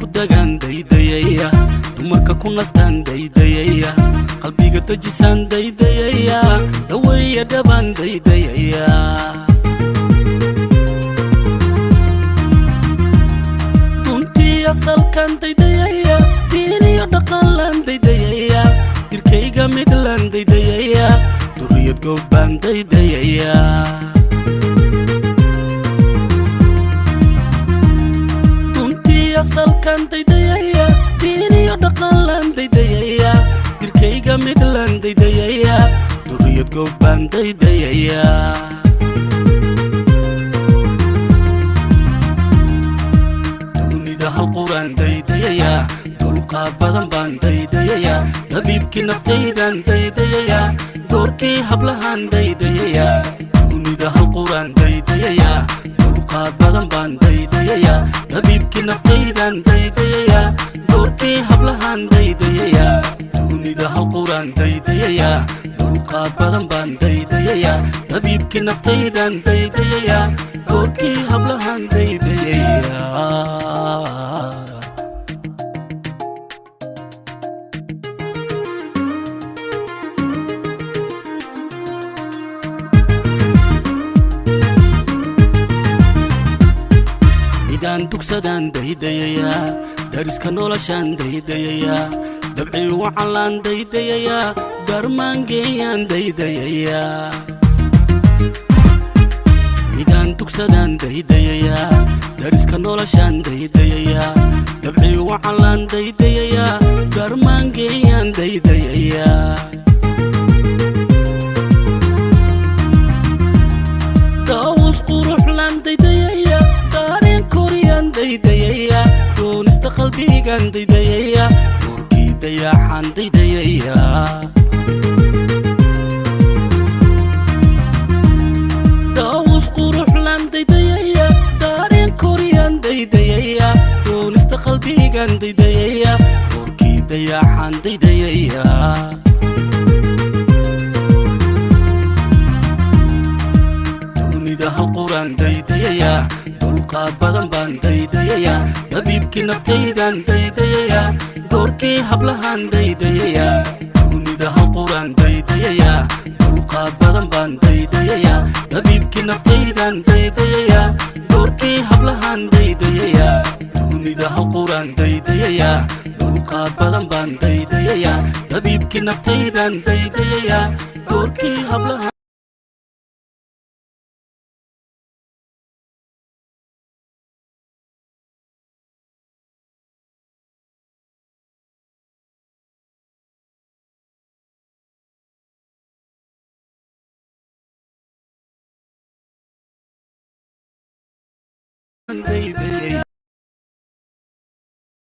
dagan daydayaya dumarka ku nastaan daydayaya qalbiga tajisan daydayaya daweeya dhaban daydayaya duntii asalkan daydayaya diiniyo dhaqan lan daydayaya dirkayga mid lan daydayaya duriyad goobaan daydayaya asalkan daydayaya diiniyo dhaqan lan daydayaya dirkayga mid lan daydayaya duriyad goobaan daydayaya dunida hal quraan daydayaya dulqaad badan baan daydayaya dabiibkii naftaydan daydayaya doorkii hablahan daydayaya dunida hal quraan daydayaya dulqaad badan baan daydayaya dabiibkii naftaydan daydayaya doorkii hablahan daydayaya dunida hal quraan daydayaya dulqaad badan baan daydayaya dabiibkii naftaydan daydayaya doorkii hablahan daydayaya dugsadan daydayaya dariska noloshan daydayaya dabci wacalan daydayaya darmaangeeyaan daydayaya midaan dugsadan daydayaya dariska noloshan daydayaya dabci wacalan daydayaya darmaangeeyaan daydayaya daawus quruxlan daydayaya daareen koriyaan daydayaya doonista qalbigan daydayaya nuurkii dayaxaan daydayaya daawus quruxlan daydayaya daareen koriyaan daydayaya doonista qalbigan daydayaya nuurkii dayaxaan daydayaya dunida hal quraan daydayaya dulqaad badan baan daydayaya dabiibkii naftaydan daydayaya doorkii hablahan daydayaya dunida hal quraan daydayaya dulqaad badan baan daydayaya dabiibkii naftaydan daydayaya doorkii hablahan daydayaya dunida hal quraan daydayaya dulqaad badan baan daydayaya dabiibkii naftaydan daydayaya doorkii hablahan